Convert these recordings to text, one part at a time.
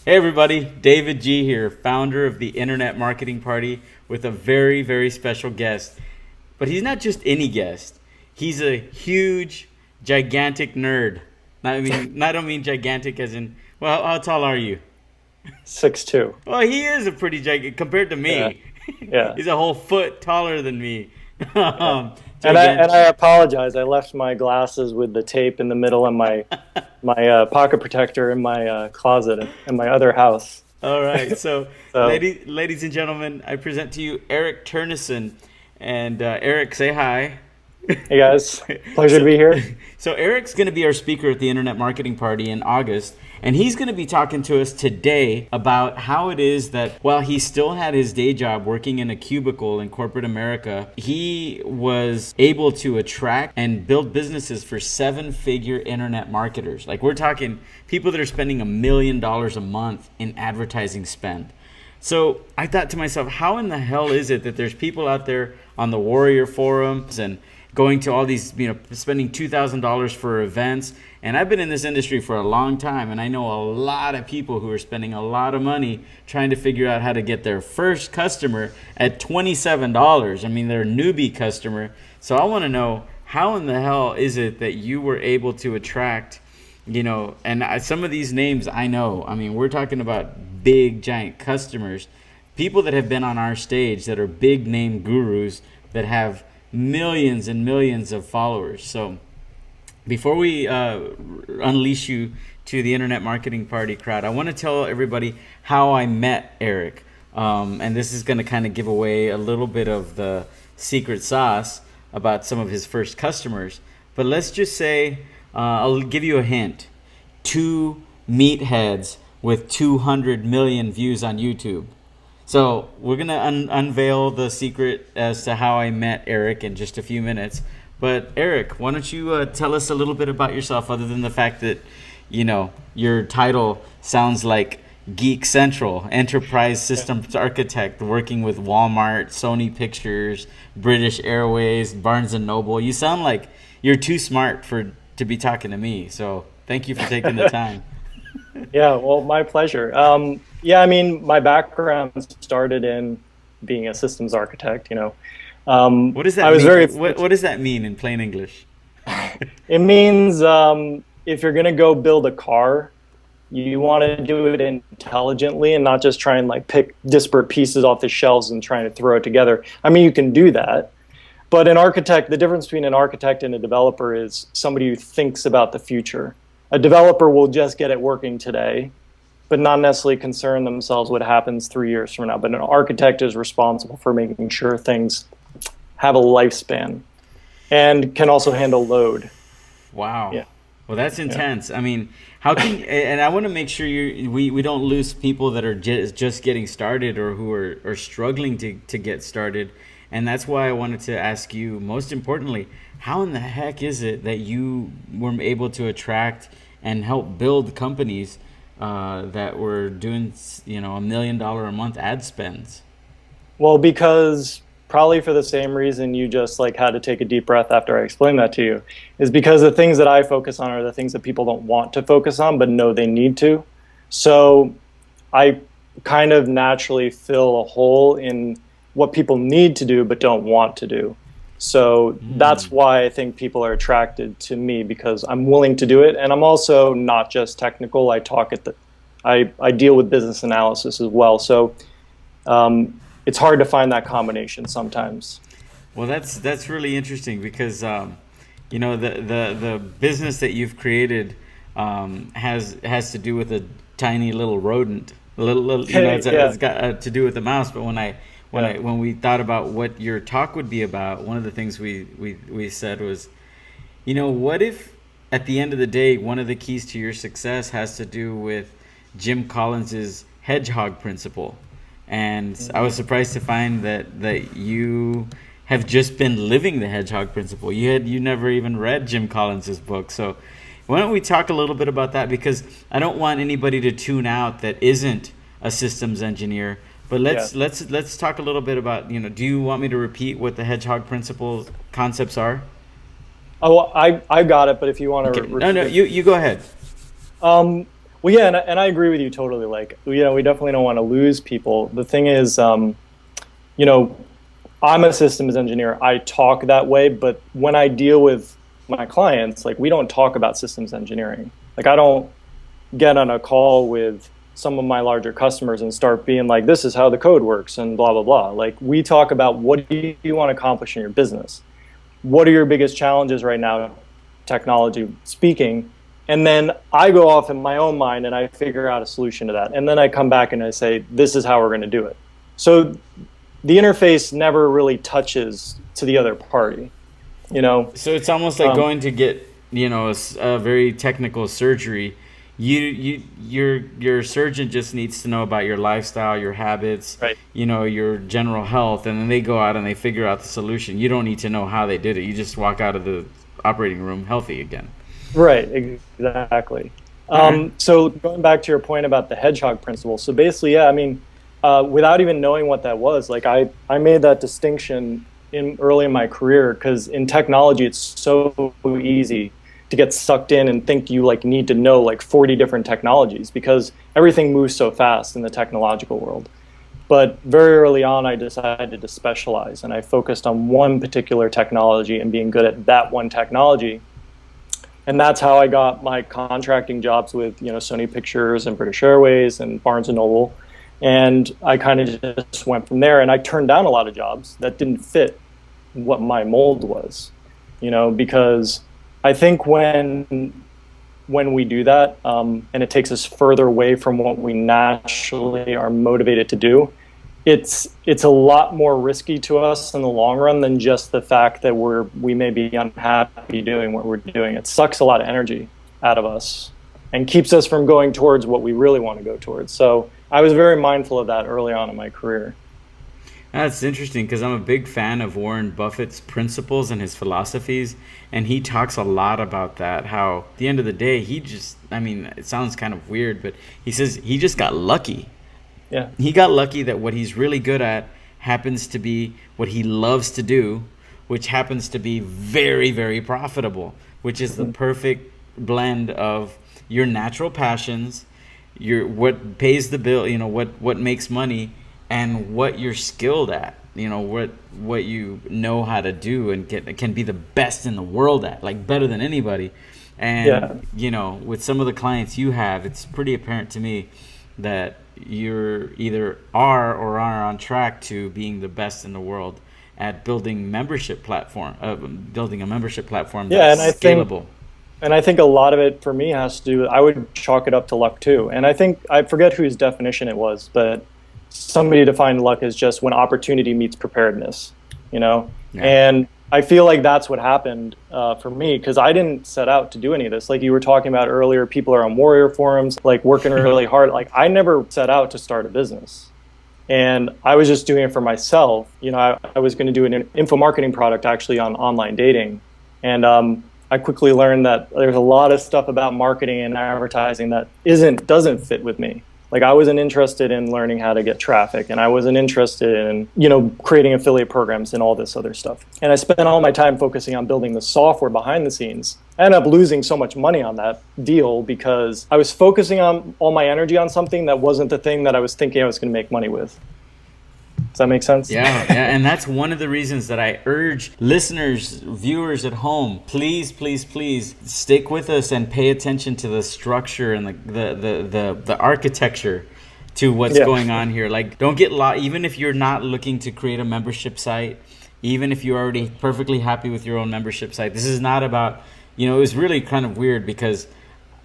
Hey everybody, David G here, founder of the Internet Marketing Party with a very, very special guest. But he's not just any guest. He's a huge, gigantic nerd. I don't mean gigantic as in, well, how tall are you? 6'2". Well, he is a pretty gigantic compared to Yeah, me. yeah, He's a whole foot taller than me. yeah. And I Gigantic. apologize. I left my glasses with the tape in the middle and my pocket protector in my closet in my other house. All right, so So, ladies and gentlemen, I present to you Eric Turnison. And Eric, say hi. hey guys, pleasure to So, be here. so Eric's going to be our speaker at the Internet Marketing Party in August, and he's going to be talking to us today about how it is that while he still had his day job working in a cubicle in corporate America, he was able to attract and build businesses for seven-figure internet marketers. Like we're talking people that are spending $1 million a month in advertising spend. So I thought to myself, how in the hell is it that there's people out there on the Warrior forums and going to all these, spending $2,000 for events? And I've been in this industry for a long time, and I know a lot of people who are spending a lot of money trying to figure out how to get their first customer at $27. I mean, they're a newbie customer. So I want to know, how in the hell is it that you were able to attract, some of these names I know. I mean, we're talking about big, giant customers, people that have been on our stage that are big name gurus that have millions and millions of followers. So before we unleash you to the Internet Marketing Party crowd, I want to tell everybody how I met Eric. And this is going to kind of give away a little bit of the secret sauce about some of his first customers. But let's just say, I'll give you a hint. Two meatheads with 200 million views on YouTube. So we're going to unveil the secret as to how I met Eric in just a few minutes. But Eric, why don't you tell us a little bit about yourself, other than the fact that, your title sounds like Geek Central, Enterprise Systems Architect, working with Walmart, Sony Pictures, British Airways, Barnes and Noble. You sound like you're too smart to be talking to me. So thank you for taking the time. Yeah, well, my pleasure. Yeah, I mean, my background started in being a systems architect. What does I that was mean? very. What does that mean in plain English? It means if you're gonna go build a car, you want to do it intelligently and not just try and like pick disparate pieces off the shelves and trying to throw it together. I mean, you can do that, but an architect, the difference between an architect and a developer is somebody who thinks about the future. A developer will just get it working today, but not necessarily concern themselves what happens 3 years from now. But an architect is responsible for making sure things have a lifespan and can also handle load. Wow. Yeah, Well, that's yeah. intense. I mean, how can and I want to make sure we don't lose people that are just getting started or who are struggling to get started. And that's why I wanted to ask you, most importantly, how in the heck is it that you were able to attract and help build companies that were doing, $1 million a month ad spends? Well, because probably for the same reason you just like had to take a deep breath after I explained that to you, is because the things that I focus on are the things that people don't want to focus on but know they need to. So I kind of naturally fill a hole in what people need to do but don't want to do. So that's why I think people are attracted to me, because I'm willing to do it, and I'm also not just technical. I deal with business analysis as well. So it's hard to find that combination sometimes. Well, that's really interesting because the business that you've created has to do with a tiny little rodent. It's Yeah, got to do with the mouse. But yeah. when we thought about what your talk would be about, one of the things we said was, what if at the end of the day, one of the keys to your success has to do with Jim Collins's hedgehog principle. And I was surprised to find that you have just been living the hedgehog principle. You never even read Jim Collins's book. So why don't we talk a little bit about that? Because I don't want anybody to tune out that isn't a systems engineer. But Yeah. let's talk a little bit about, do you want me to repeat what the hedgehog principle concepts are? Oh, well, I got it, but if you want to Okay. No, repeat no, it. you go ahead. Um, Well, yeah, and I agree with you totally. Like, we definitely don't want to lose people. The thing is, you know, I'm a systems engineer. I talk that way, but when I deal with my clients, like, we don't talk about systems engineering. Like, I don't get on a call with some of my larger customers and start being like, this is how the code works and blah, blah, blah. Like, we talk about what do you want to accomplish in your business? What are your biggest challenges right now, technology speaking? And then I go off in my own mind and I figure out a solution to that. And then I come back and I say, this is how we're going to do it. So the interface never really touches to the other party, you know? So it's almost like going to get, a very technical surgery. Your surgeon just needs to know about your lifestyle, your habits, Right. Your general health, and then they go out and they figure out the solution. You don't need to know how they did it. You just walk out of the operating room healthy again. Right, exactly. So going back to your point about the hedgehog principle, so basically, yeah, I mean, without even knowing what that was, like I made that distinction early in my career because in technology, it's so easy to get sucked in and think you like need to know like 40 different technologies because everything moves so fast in the technological world. But very early on, I decided to specialize and I focused on one particular technology and being good at that one technology. And that's how I got my contracting jobs with, Sony Pictures and British Airways and Barnes and Noble. And I kind of just went from there. And I turned down a lot of jobs that didn't fit what my mold was, because I think when we do that, and it takes us further away from what we naturally are motivated to do, it's a lot more risky to us in the long run than just the fact that we may be unhappy doing what we're doing. It sucks a lot of energy out of us and keeps us from going towards what we really want to go towards. So I was very mindful of that early on in my career. That's interesting because I'm a big fan of Warren Buffett's principles and his philosophies, and he talks a lot about that, how at the end of the day, it sounds kind of weird, but he says he just got lucky. Yeah. He got lucky that what he's really good at happens to be what he loves to do, which happens to be very, very profitable, which is the perfect blend of your natural passions, what pays the bill, what makes money, and what you're skilled at, what you know how to do and can be the best in the world at, like better than anybody. And, with some of the clients you have, it's pretty apparent to me that you're either are or are on track to being the best in the world at building a membership platform that's scalable. And I think a lot of it for me has to do with, I would chalk it up to luck too. And I forget whose definition it was, but somebody defined luck as just when opportunity meets preparedness, Yeah. And I feel like that's what happened for me because I didn't set out to do any of this. Like you were talking about earlier, people are on warrior forums, like working really hard. Like I never set out to start a business. And I was just doing it for myself. I was going to do an info marketing product actually on online dating. And I quickly learned that there's a lot of stuff about marketing and advertising that doesn't fit with me. Like I wasn't interested in learning how to get traffic, and I wasn't interested in, creating affiliate programs and all this other stuff. And I spent all my time focusing on building the software behind the scenes. I ended up losing so much money on that deal because I was focusing on all my energy on something that wasn't the thing that I was thinking I was going to make money with. Does that make sense? Yeah, and that's one of the reasons that I urge listeners, viewers at home, please, please, please stick with us and pay attention to the structure and the architecture to what's going on here. Like, don't get lost. Even if you're not looking to create a membership site, even if you're already perfectly happy with your own membership site, this is not about. It was really kind of weird because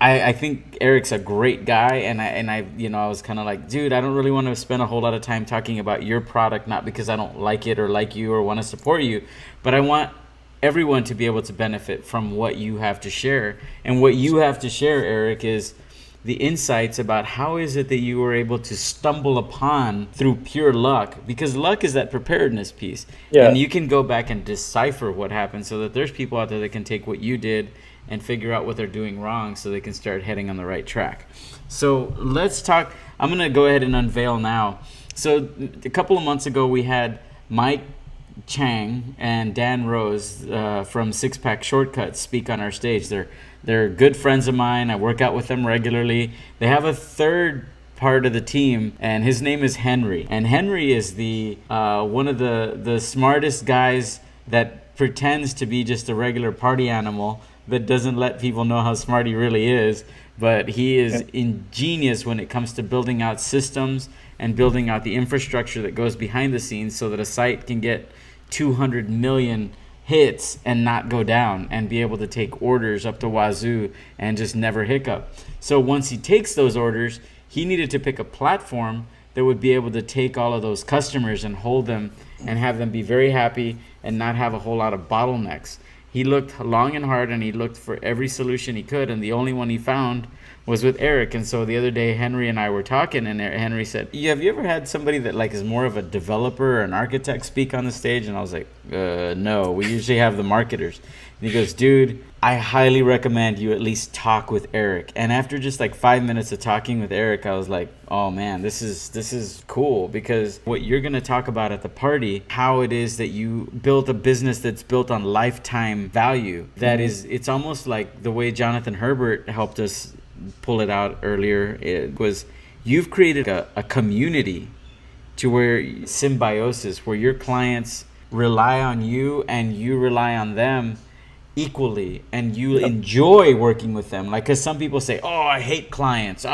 I think Eric's a great guy, and I was kind of like, dude, I don't really want to spend a whole lot of time talking about your product, not because I don't like it or like you or want to support you, but I want everyone to be able to benefit from what you have to share. And what you have to share, Eric, is the insights about how is it that you were able to stumble upon through pure luck, because luck is that preparedness piece. Yeah. And you can go back and decipher what happened so that there's people out there that can take what you did and figure out what they're doing wrong so they can start heading on the right track. So let's talk. I'm going to go ahead and unveil now. So a couple of months ago, we had Mike Chang and Dan Rose from Six Pack Shortcuts speak on our stage. They're good friends of mine. I work out with them regularly. They have a third part of the team, and his name is Henry. And Henry is the one of the smartest guys that pretends to be just a regular party animal that doesn't let people know how smart he really is. But he is ingenious when it comes to building out systems and building out the infrastructure that goes behind the scenes so that a site can get 200 million hits and not go down and be able to take orders up to wazoo and just never hiccup. So once he takes those orders, he needed to pick a platform that would be able to take all of those customers and hold them and have them be very happy and not have a whole lot of bottlenecks. He looked long and hard, and he looked for every solution he could, and the only one he found was with Eric. And so the other day, Henry and I were talking, and Henry said, have you ever had somebody that like is more of a developer or an architect speak on the stage? And I was like, no, we usually have the marketers. And he goes, dude, I highly recommend you at least talk with Eric. And after just like 5 minutes of talking with Eric, I was like, oh man, this is cool, because what you're going to talk about at the party, how it is that you built a business that's built on lifetime value. That is, it's almost like the way Jonathan Herbert helped us pull it out earlier. It was, you've created a community to where symbiosis, where your clients rely on you and you rely on them equally, and you enjoy working with them. Like, because some people say, oh, I hate clients,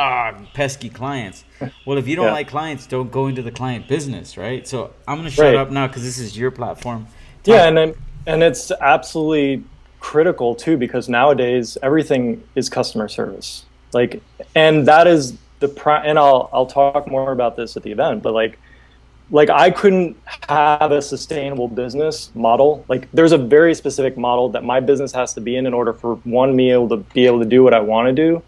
pesky clients. Well, if you don't like clients, don't go into the client business, right? So I'm going to shut up now because this is your platform. And it's absolutely critical too, because nowadays everything is customer service. Like, and that is and I'll talk more about this at the event, but like I couldn't have a sustainable business model. Like, there's a very specific model that my business has to be in order for, one, me to be able to do what I want to do,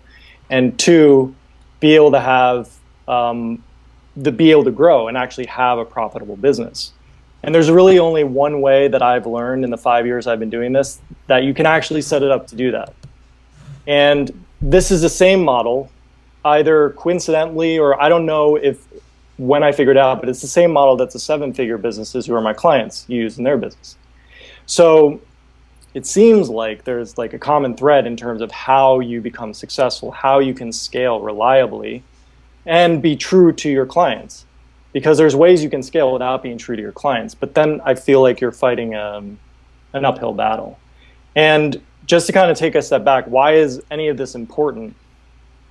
and two, be able to have be able to grow and actually have a profitable business. And there's really only one way that I've learned in the 5 years I've been doing this, that you can actually set it up to do that. And this is the same model, either coincidentally, or I don't know when I figured out, but it's the same model that the 7-figure businesses who are my clients use in their business. So it seems like there's like a common thread in terms of how you become successful, how you can scale reliably and be true to your clients. Because there's ways you can scale without being true to your clients. But then I feel like you're fighting an uphill battle. And just to kind of take a step back, why is any of this important?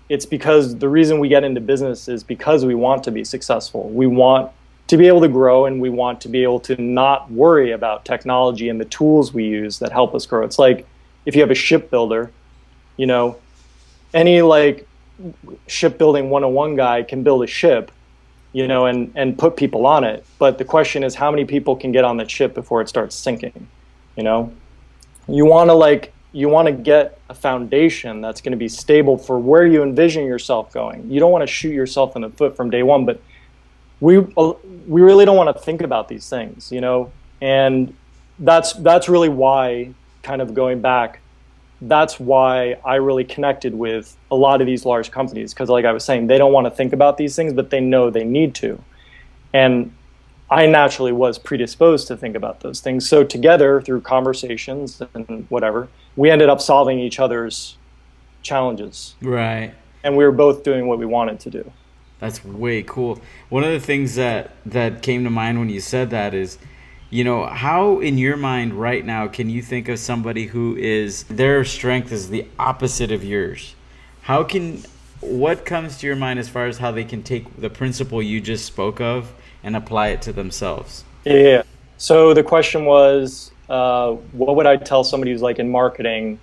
It's because the reason we get into business is because we want to be successful. We want to be able to grow, and we want to be able to not worry about technology and the tools we use that help us grow. It's like if you have a shipbuilder, any like shipbuilding 101 guy can build a ship, and put people on it. But the question is, how many people can get on that ship before it starts sinking? You want to get a foundation that's going to be stable for where you envision yourself going. You don't want to shoot yourself in the foot from day one, but we really don't want to think about these things, and that's really why, kind of going back, that's why I really connected with a lot of these large companies, because like I was saying, they don't want to think about these things, but they know they need to. And I naturally was predisposed to think about those things. So together, through conversations and whatever, we ended up solving each other's challenges. Right. And we were both doing what we wanted to do. That's way cool. One of the things that came to mind when you said that is, how in your mind right now can you think of somebody who is, their strength is the opposite of yours? What comes to your mind as far as how they can take the principle you just spoke of and apply it to themselves? Yeah. So the question was, what would I tell somebody who's like in marketing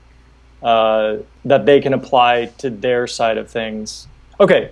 that they can apply to their side of things? Okay.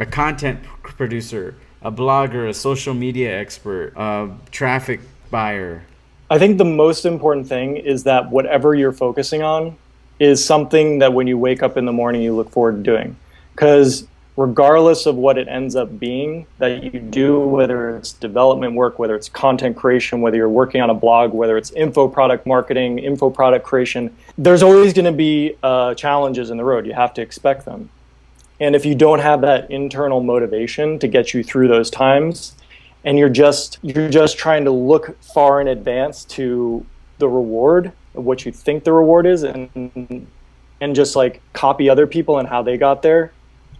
A content producer, a blogger, a social media expert, a traffic buyer. I think the most important thing is that whatever you're focusing on is something that when you wake up in the morning, you look forward to doing. Because regardless of what it ends up being that you do, whether it's development work, whether it's content creation, whether you're working on a blog, whether it's info product marketing, info product creation, there's always going to be challenges in the road. You have to expect them. And if you don't have that internal motivation to get you through those times, and you're just trying to look far in advance to the reward of what you think the reward is, and just like copy other people and how they got there,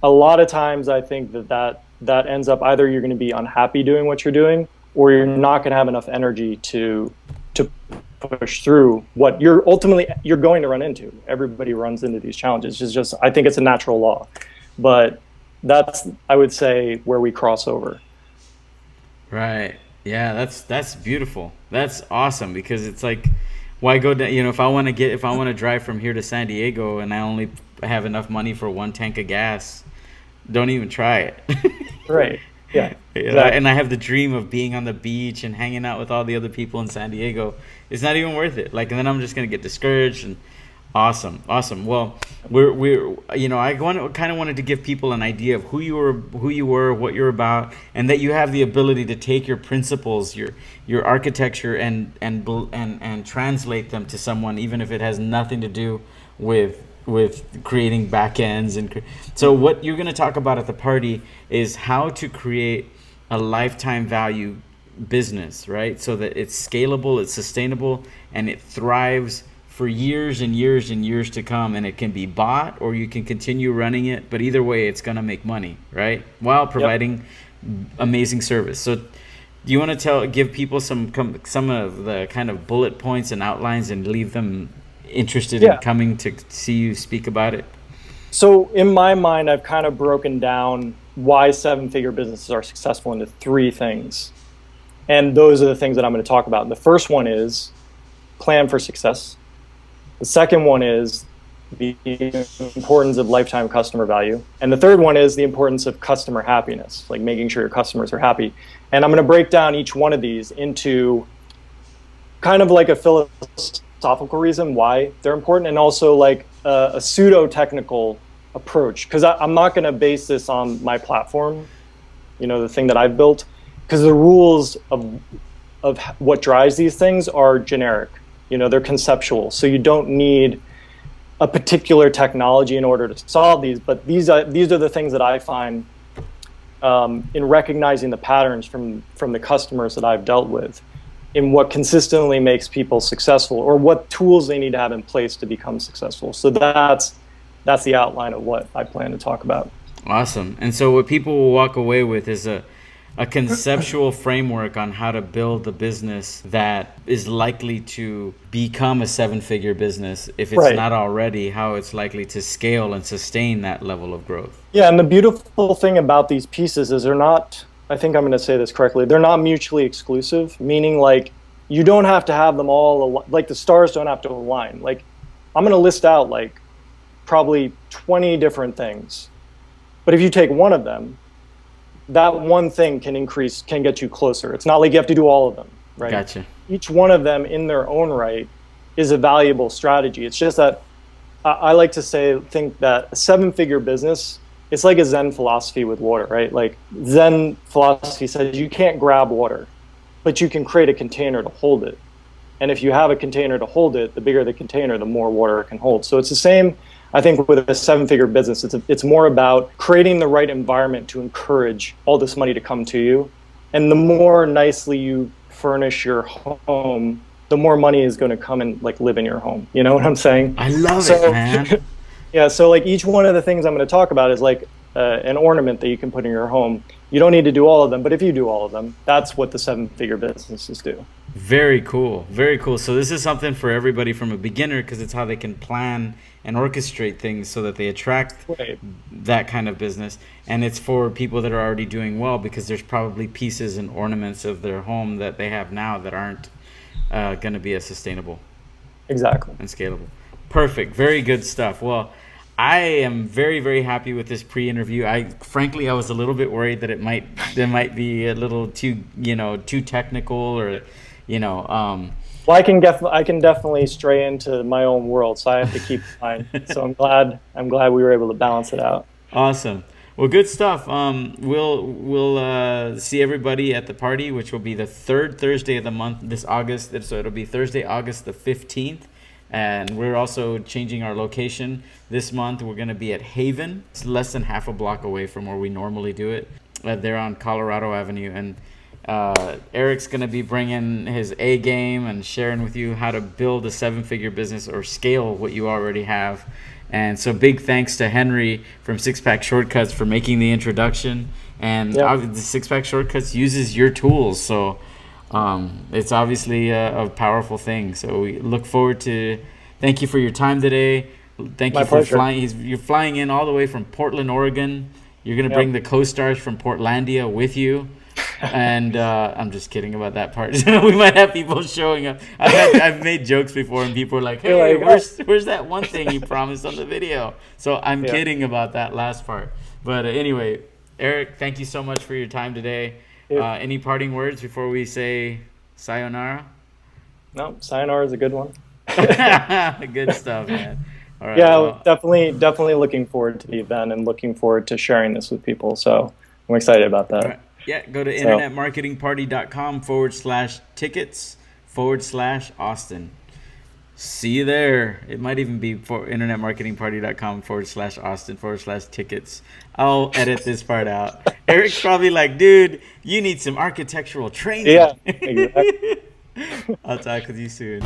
a lot of times I think that ends up either you're going to be unhappy doing what you're doing, or you're not going to have enough energy to push through what you're going to run into. Everybody runs into these challenges. It's just, I think it's a natural law, but that's, I would say, where we cross over. Right. Yeah, that's beautiful. That's awesome, because it's like, why go down, if I want to drive from here to San Diego and I only have enough money for one tank of gas, don't even try it. Right. Yeah. Exactly. And I have the dream of being on the beach and hanging out with all the other people in San Diego. It's not even worth it. Like, and then I'm just going to get discouraged. And awesome. Well, I kind of wanted to give people an idea of who you were, what you're about, and that you have the ability to take your principles, your architecture, and translate them to someone, even if it has nothing to do with creating backends. And so what you're going to talk about at the party is how to create a lifetime value business, right? So that it's scalable, it's sustainable, and it thrives for years and years and years to come. And it can be bought, or you can continue running it, but either way it's going to make money, right, while providing amazing service. So do you want to give people some of the kind of bullet points and outlines, and leave them interested in coming to see you speak about it? So in my mind, I've kind of broken down why seven-figure businesses are successful into three things. And those are the things that I'm going to talk about. And the first one is plan for success. The second one is the importance of lifetime customer value. And the third one is the importance of customer happiness, like making sure your customers are happy. And I'm going to break down each one of these into kind of like a philosophical reason why they're important, and also like a pseudo-technical approach. Because I'm not going to base this on my platform, the thing that I've built, because the rules of what drives these things are generic. They're conceptual. So you don't need a particular technology in order to solve these. But these are the things that I find in recognizing the patterns from the customers that I've dealt with, in what consistently makes people successful, or what tools they need to have in place to become successful. So that's the outline of what I plan to talk about. Awesome. And so what people will walk away with is a conceptual framework on how to build a business that is likely to become a seven-figure business. If it's not already, how it's likely to scale and sustain that level of growth. Yeah, and the beautiful thing about these pieces is they're not, I think I'm going to say this correctly, they're not mutually exclusive, meaning like you don't have to have them all, like the stars don't have to align. Like I'm going to list out like probably 20 different things. But if you take one of them, that one thing can get you closer. It's not like you have to do all of them, right? Gotcha. Each one of them in their own right is a valuable strategy. It's just that I like to think that a seven-figure business, it's like a Zen philosophy with water, right? Like Zen philosophy says you can't grab water, but you can create a container to hold it. And if you have a container to hold it, the bigger the container, the more water it can hold. So it's the same, I think, with a seven-figure business. It's more about creating the right environment to encourage all this money to come to you. And the more nicely you furnish your home, the more money is going to come and like live in your home. You know what I'm saying? I love it, man. Yeah, so like each one of the things I'm going to talk about is like an ornament that you can put in your home. You don't need to do all of them, but if you do all of them, that's what the seven-figure businesses do. Very cool. Very cool. So this is something for everybody from a beginner, because it's how they can plan and orchestrate things so that they attract that kind of business. And it's for people that are already doing well, because there's probably pieces and ornaments of their home that they have now that aren't going to be as sustainable. Exactly. And scalable. Perfect. Very good stuff. Well, I am very, very happy with this pre-interview. Frankly, I was a little bit worried that it might be a little too technical, or, Well, I can definitely stray into my own world, so I have to keep in mind. So I'm glad we were able to balance it out. Awesome. Well, good stuff. We'll see everybody at the party, which will be the third Thursday of the month this August. So it'll be Thursday, August the 15th. And we're also changing our location this month. We're going to be at Haven. It's less than half a block away from where we normally do it. They're on Colorado Avenue. And Eric's going to be bringing his A game and sharing with you how to build a 7-figure business or scale what you already have. And so big thanks to Henry from Six Pack Shortcuts for making the introduction. And the Six Pack Shortcuts uses your tools. So it's obviously a powerful thing. So we look forward to, thank you for your time today. Thank you for flying. You're flying in all the way from Portland, Oregon. You're going to bring the co-stars from Portlandia with you. And I'm just kidding about that part. We might have people showing up. I've made jokes before, and people are like, "Hey, where's that one thing you promised on the video?" So I'm kidding about that last part. But anyway, Eric, thank you so much for your time today. Any parting words before we say sayonara? No, sayonara is a good one. Good stuff, man. All right, well, definitely looking forward to the event and looking forward to sharing this with people. So I'm excited about that. Yeah, go to internetmarketingparty.com/tickets/Austin. See you there. It might even be for internetmarketingparty.com/Austin/tickets. I'll edit this part out. Eric's probably like, dude, you need some architectural training. Yeah, exactly. I'll talk with you soon.